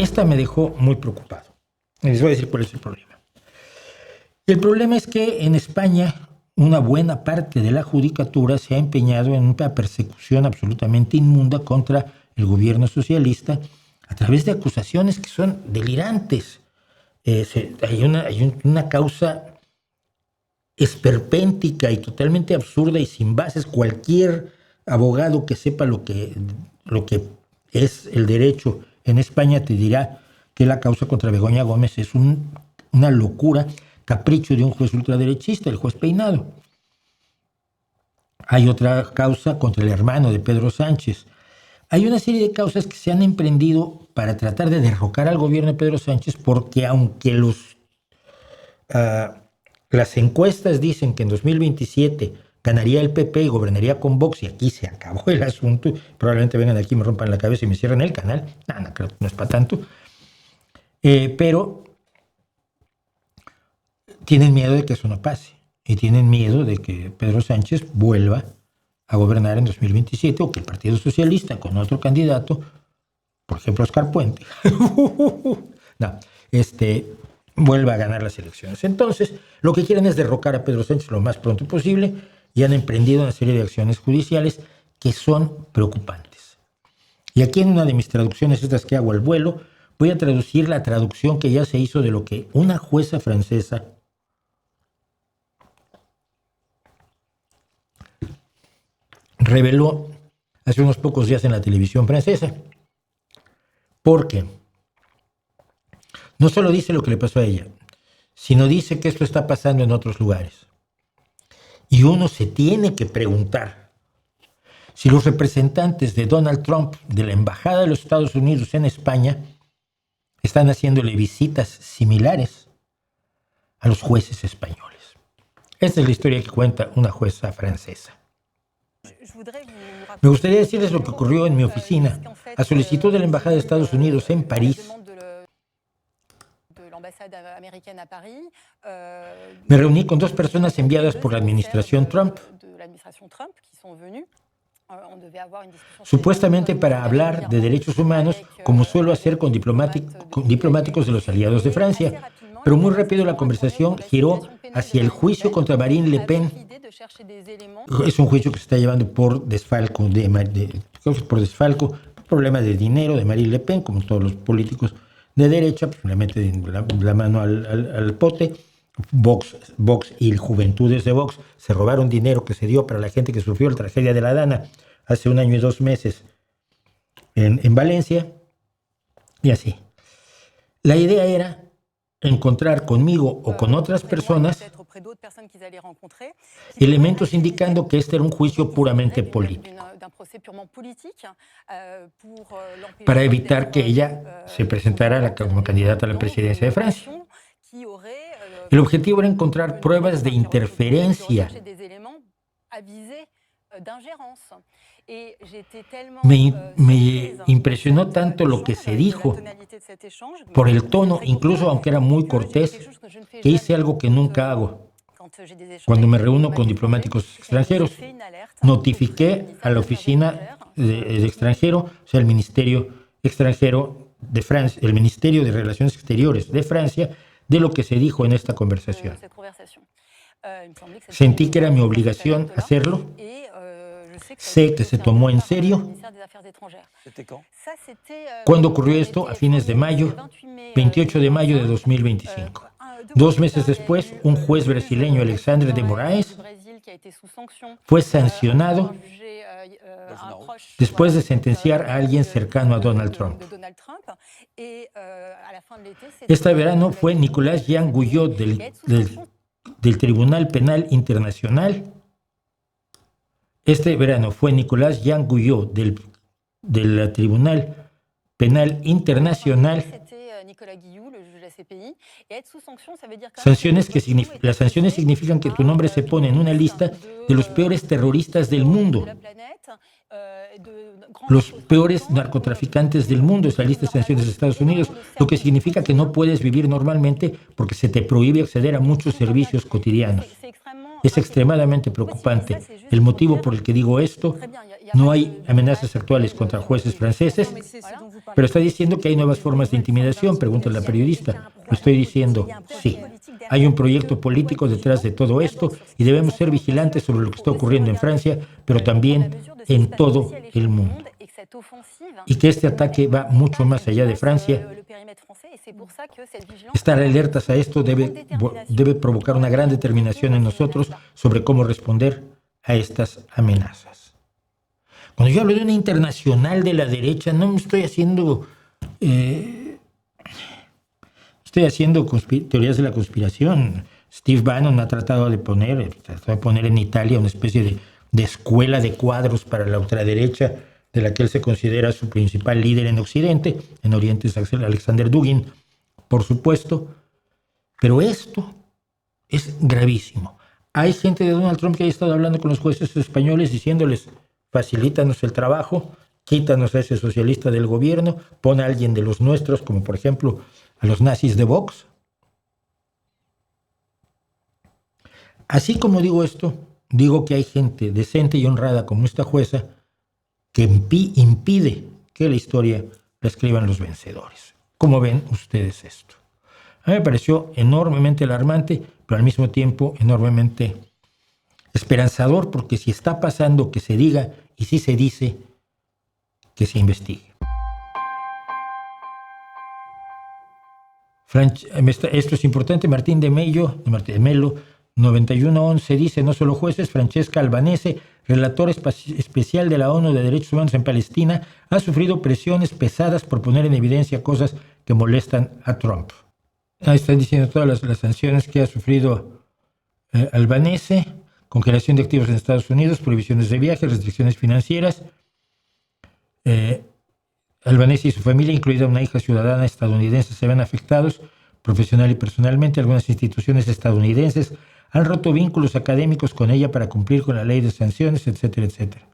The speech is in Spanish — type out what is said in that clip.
esta me dejó muy preocupado. Les voy a decir cuál es el problema. El problema es que en España una buena parte de la judicatura se ha empeñado en una persecución absolutamente inmunda contra el gobierno socialista a través de acusaciones que son delirantes. Hay una causa esperpéntica y totalmente absurda y sin bases. Cualquier abogado que sepa lo que es el derecho en España te dirá que la causa contra Begoña Gómez es una locura, capricho de un juez ultraderechista, el juez Peinado. Hay otra causa contra el hermano de Pedro Sánchez. Hay una serie de causas que se han emprendido para tratar de derrocar al gobierno de Pedro Sánchez, porque aunque las encuestas dicen que en 2027 ganaría el PP y gobernaría con Vox, y aquí se acabó el asunto, probablemente vengan aquí, me rompan la cabeza y me cierren el canal. No, creo que no es para tanto. Pero tienen miedo de que eso no pase. Y tienen miedo de que Pedro Sánchez vuelva a gobernar en 2027 o que el Partido Socialista con otro candidato, por ejemplo Oscar Puente, vuelva a ganar las elecciones. Entonces, lo que quieren es derrocar a Pedro Sánchez lo más pronto posible y han emprendido una serie de acciones judiciales que son preocupantes. Y aquí en una de mis traducciones, estas que hago al vuelo, voy a traducir la traducción que ya se hizo de lo que una jueza francesa reveló hace unos pocos días en la televisión francesa. Porque no solo dice lo que le pasó a ella, sino dice que esto está pasando en otros lugares. Y uno se tiene que preguntar si los representantes de Donald Trump, de la Embajada de los Estados Unidos en España, están haciéndole visitas similares a los jueces españoles. Esta es la historia que cuenta una jueza francesa. Me gustaría decirles lo que ocurrió en mi oficina. A solicitud de la Embajada de Estados Unidos en París, me reuní con dos personas enviadas por la administración Trump, supuestamente para hablar de derechos humanos, como suelo hacer con diplomáticos de los aliados de Francia. Pero muy rápido la conversación giró hacia el juicio contra Marine Le Pen. Es un juicio que se está llevando por desfalco, por problemas de dinero de Marine Le Pen, como todos los políticos de derecha, pues le meten la mano al pote. Vox y Juventudes de Vox se robaron dinero que se dio para la gente que sufrió la tragedia de la Dana hace 1 año y 2 meses en Valencia, y así. La idea era encontrar conmigo o con otras personas elementos indicando que este era un juicio puramente político, para evitar que ella se presentara como candidata a la presidencia de Francia. El objetivo era encontrar pruebas de interferencia. Me impresionó tanto lo que se dijo por el tono, incluso aunque era muy cortés, que hice algo que nunca hago. Cuando me reúno con diplomáticos extranjeros, notifiqué a la oficina de extranjero, o sea, el Ministerio Extranjero de Francia, el Ministerio de Relaciones Exteriores de Francia, de lo que se dijo en esta conversación. Sentí que era mi obligación hacerlo. Sé que se tomó en serio. ¿Cuándo ocurrió esto? A fines de mayo, 28 de mayo de 2025. 2 meses después, un juez brasileño, Alexandre de Moraes, fue sancionado después de sentenciar a alguien cercano a Donald Trump. Este verano fue Nicolás Jean Guyot del Tribunal Penal Internacional. Este verano fue Nicolás Jean Guyot del Tribunal Penal Internacional. Las sanciones significan que tu nombre se pone en una lista de los peores terroristas del mundo, los peores narcotraficantes del mundo. Esa lista de sanciones de Estados Unidos, lo que significa que no puedes vivir normalmente porque se te prohíbe acceder a muchos servicios cotidianos. Es extremadamente preocupante. El motivo por el que digo esto No hay amenazas actuales contra jueces franceses, pero está diciendo que hay nuevas formas de intimidación, pregunta la periodista. Lo estoy diciendo, sí. Hay un proyecto político detrás de todo esto y debemos ser vigilantes sobre lo que está ocurriendo en Francia, pero también en todo el mundo. Y que este ataque va mucho más allá de Francia. Estar alertas a esto debe provocar una gran determinación en nosotros sobre cómo responder a estas amenazas. Cuando yo hablo de una internacional de la derecha, no me estoy haciendo teorías de la conspiración. Steve Bannon ha tratado de poner en Italia una especie de escuela de cuadros para la ultraderecha, de la que él se considera su principal líder en Occidente. En Oriente es Alexander Dugin, por supuesto. Pero esto es gravísimo. Hay gente de Donald Trump que ha estado hablando con los jueces españoles diciéndoles: facilítanos el trabajo, quítanos a ese socialista del gobierno, pon a alguien de los nuestros, como por ejemplo a los nazis de Vox. Así como digo esto, digo que hay gente decente y honrada como esta jueza que impide que la historia la escriban los vencedores. ¿Cómo ven ustedes esto? A mí me pareció enormemente alarmante, pero al mismo tiempo enormemente esperanzador, porque si está pasando, que se diga, y si se dice, que se investigue. Esto es importante. Martín de Melo, 9111, dice: no solo jueces, Francesca Albanese, relator especial de la ONU de Derechos Humanos en Palestina, ha sufrido presiones pesadas por poner en evidencia cosas que molestan a Trump. Ahí están diciendo todas las sanciones que ha sufrido Albanese: congelación de activos en Estados Unidos, prohibiciones de viajes, restricciones financieras. Albanese y su familia, incluida una hija ciudadana estadounidense, se ven afectados profesional y personalmente. Algunas instituciones estadounidenses han roto vínculos académicos con ella para cumplir con la ley de sanciones, etcétera, etcétera.